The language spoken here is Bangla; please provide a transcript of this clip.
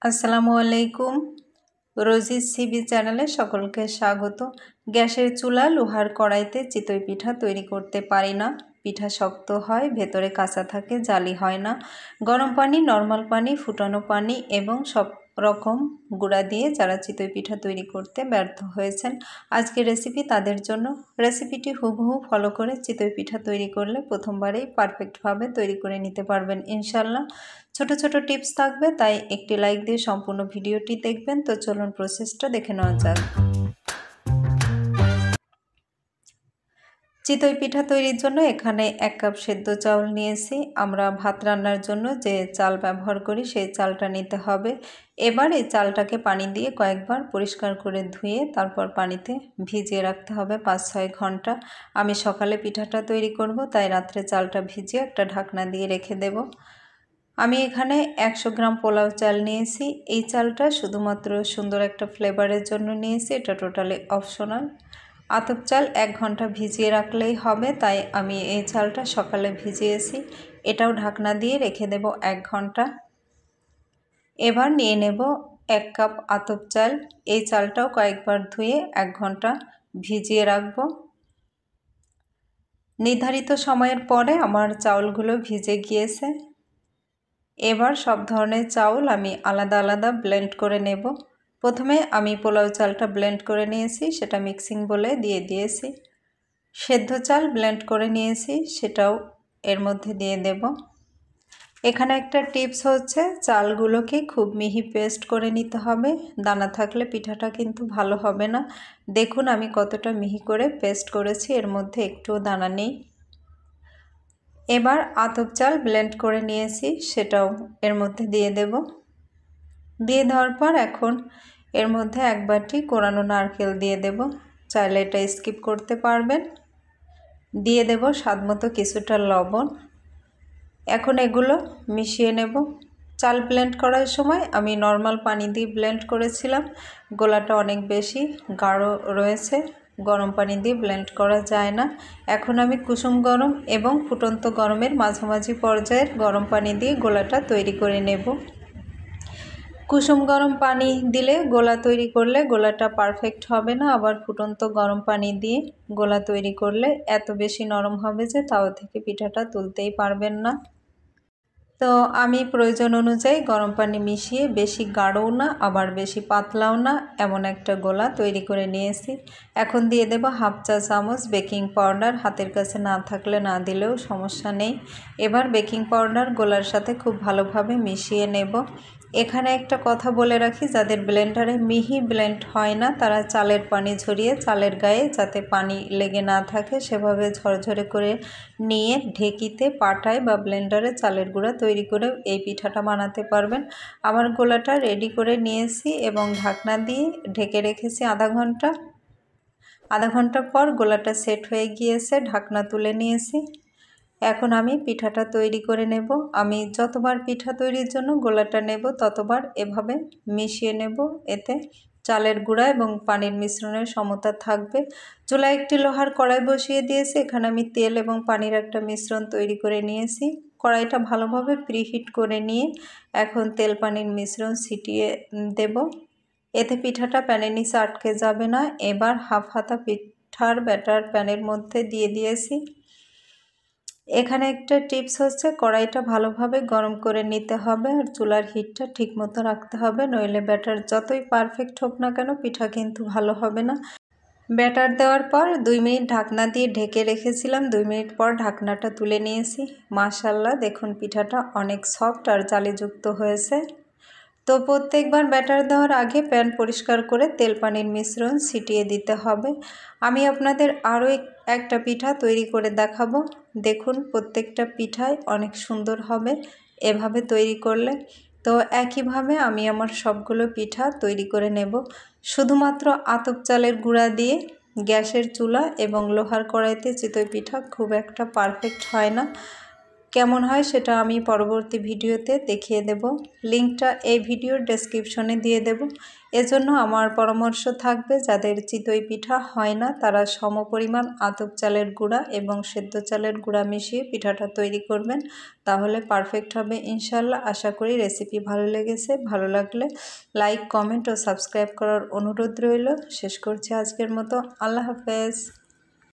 আসসালামু আলাইকুম। রোজিজ সিবি চ্যানেলে সকলকে স্বাগত। গ্যাসের চুলা লোহার কড়াইতে চিতই পিঠা তৈরি করতে পারি না। পিঠা শক্ত হয়, ভেতরে কাঁচা থাকে, জালি হয় না। গরম পানি, নর্মাল পানি, ফুটানো পানি এবং সব রকম গুঁড়া দিয়ে যারা চিতই পিঠা তৈরি করতে ব্যর্থ হয়েছেন, আজকের রেসিপি তাদের জন্য। রেসিপিটি হুবহু ফলো করে চিতই পিঠা তৈরি করলে প্রথমবারেই পারফেক্টভাবে তৈরি করে নিতে পারবেন ইনশাল্লাহ। ছোট ছোট টিপস থাকবে, তাই একটি লাইক দিয়ে সম্পূর্ণ ভিডিওটি দেখবেন। তো চলুন প্রসেসটা দেখে নেওয়া যাক। চিতই পিঠা তৈরির জন্য এখানে 1 কাপ সেদ্ধ চাউল নিয়েছি। আমরা ভাত রান্নার জন্য যে চাল ব্যবহার করি সেই চালটা নিতে হবে। এবার এই চালটাকে পানি দিয়ে কয়েকবার পরিষ্কার করে ধুয়ে তারপর পানিতে ভিজিয়ে রাখতে হবে 5-6 ঘন্টা। আমি সকালে পিঠাটা তৈরি করব, তাই রাত্রে চালটা ভিজিয়ে একটা ঢাকনা দিয়ে রেখে দেব। আমি এখানে 100 গ্রাম পোলাও চাল নিয়েছি। এই চালটা শুধুমাত্র সুন্দর একটা ফ্লেভারের জন্য নিয়েছি, এটা টোটালি অপশনাল। আতপ চাল 1 ঘন্টা ভিজিয়ে রাখলেই হবে, তাই আমি এই চালটা সকালে ভিজিয়েছি। এটাও ঢাকনা দিয়ে রেখে দেব 1 ঘন্টা। এবার নিয়ে নেব 1 কাপ আতপ চাল। এই চালটাও কয়েকবার ধুয়ে 1 ঘন্টা ভিজিয়ে রাখব। নির্ধারিত সময়ের পরে আমার চাউলগুলো ভিজে গিয়েছে। এবার সব ধরনের চাউল আমি আলাদা আলাদা ব্লেন্ড করে নেব। প্রথমে আমি পোলাও চালটা ব্লেন্ড করে নিয়েছি, সেটা মিক্সিং বলে দিয়ে দিয়েছি। সেদ্ধ চাল ব্লেন্ড করে নিয়েছি, সেটাও এর মধ্যে দিয়ে দেব। এখানে একটা টিপস হচ্ছে, চালগুলোকে খুব মিহি পেস্ট করে নিতে হবে, দানা থাকলে পিঠাটা কিন্তু ভালো হবে না। দেখুন আমি কতটা মিহি করে পেস্ট করেছি, এর মধ্যে একটুও দানা নেই। এবার আতপ চাল ব্লেন্ড করে নিয়েছি, সেটাও এর মধ্যে দিয়ে দেব। দিয়ে দেওয়ার পর এখন এর মধ্যে 1 বাটি কোরানো নারকেল দিয়ে দেব। চাইলে এটা স্কিপ করতে পারবেন। দিয়ে দেব স্বাদমতো কিছুটা লবণ। এখন এগুলো মিশিয়ে নেব। চাল ব্লেন্ড করার সময় আমি নর্মাল পানি দিয়ে ব্লেন্ড করেছিলাম, গোলাটা অনেক বেশি গাঢ় রয়েছে, গরম পানি দিয়ে ব্লেন্ড করা যায় না। এখন আমি কুসুম গরম এবং ফুটন্ত গরমের মাঝামাঝি পর্যায়ের গরম পানি দিয়ে গোলাটা তৈরি করে নেব। কুসুম গরম পানি দিলে গোলা তৈরি করলে গোলাটা পারফেক্ট হবে না, আবার ফুটন্ত গরম পানি দিয়ে গোলা তৈরি করলে এত বেশি নরম হবে যে তাও থেকে পিঠাটা তুলতেই পারবেন না। তো আমি প্রয়োজন অনুযায়ী গরম পানি মিশিয়ে বেশি গাঢ়ও না আবার বেশি পাতলাও না এমন একটা গোলা তৈরি করে নিয়েছি। এখন দিয়ে দেব 1/2 চা চামচ বেকিং পাউডার। হাতের কাছে না থাকলে না দিলেও সমস্যা নেই। এবার বেকিং পাউডার গোলার সাথে খুব ভালোভাবে মিশিয়ে নেব। এখানে একটা কথা বলে রাখি, যাদের ব্লেন্ডারে মিহি ব্লেন্ড হয় না তারা চালের পানি ঝরিয়ে চালের গায়ে যাতে পানি লেগে না থাকে সেভাবে ঝরঝরে করে নিয়ে ঢেকিতে, পাটায় বা ব্লেন্ডারে চালের গুঁড়া তৈরি করে এই পিঠাটা বানাতে পারবেন। আমার গোলাটা রেডি করে নিয়েছি এবং ঢাকনা দিয়ে ঢেকে রেখেছি আধা ঘন্টা। আধা ঘন্টা পর গোলাটা সেট হয়ে গিয়েছে, ঢাকনা তুলে নিয়েছি। এখন আমি পিঠাটা তৈরি করে নেব। আমি যতবার পিঠা তৈরির জন্য গোলাটা নেব ততবার এভাবে মিশিয়ে নেব, এতে চালের গুঁড়া এবং পানির মিশ্রণের সমতা থাকবে। চুলায় একটি লোহার কড়াই বসিয়ে দিয়েছি, এখানে আমি তেল এবং পানির একটা মিশ্রণ তৈরি করে নিয়েছি। কড়াইটা ভালোভাবে প্রিহিট করে নিয়ে এখন তেল পানির মিশ্রণ ছিটিয়ে দেব, এতে পিঠাটা প্যানের নিচে আটকে যাবে না। এবার হাফ হাতা পিঠার ব্যাটার প্যানের মধ্যে দিয়ে দিয়েছি। এখানে একটা টিপস হচ্ছে, কড়াইটা ভালোভাবে গরম করে নিতে হবে আর চুলার হিটটা ঠিকমতো রাখতে হবে, নইলে ব্যাটার যতই পারফেক্ট হোক না কেন পিঠা কিন্তু ভালো হবে না। ব্যাটার দেওয়ার পর 2 মিনিট ঢাকনা দিয়ে ঢেকে রেখেছিলাম। 2 মিনিট পর ঢাকনাটা তুলে নিয়েছি। মাশাআল্লাহ, দেখুন পিঠাটা অনেক সফট আর জালিযুক্ত হয়েছে। তো প্রত্যেকবার ব্যাটার দেওয়ার আগে প্যান পরিষ্কার করে তেল পানির মিশ্রণ ছিটিয়ে দিতে হবে। আমি আপনাদের আরও একটা পিঠা তৈরি করে দেখাবো। দেখুন প্রত্যেকটা পিঠাই অনেক সুন্দর হবে এভাবে তৈরি করলে। তো একইভাবে আমি আমার সবগুলো পিঠা তৈরি করে নেব। শুধুমাত্র আতপ চালের গুঁড়া দিয়ে গ্যাসের চুলা এবং লোহার কড়াইতে চিতই পিঠা খুব একটা পারফেক্ট হয় না। কেমন হয় সেটা আমি পরবর্তী ভিডিওতে দেখিয়ে দেব। লিঙ্কটা এই ভিডিওর ডেসক্রিপশনে দিয়ে দেব। এজন্য আমার পরামর্শ থাকবে যাদের চিতই পিঠা হয় না তারা সমপরিমাণ আতপ চালের গুঁড়া এবং সেদ্ধ চালের গুঁড়া মিশিয়ে পিঠাটা তৈরি করবেন, তাহলে পারফেক্ট হবে ইনশাল্লাহ। আশা করি রেসিপি ভালো লেগেছে। ভালো লাগলে লাইক, কমেন্ট ও সাবস্ক্রাইব করার অনুরোধ রইল। শেষ করছি আজকের মতো। আল্লাহ হাফেজ।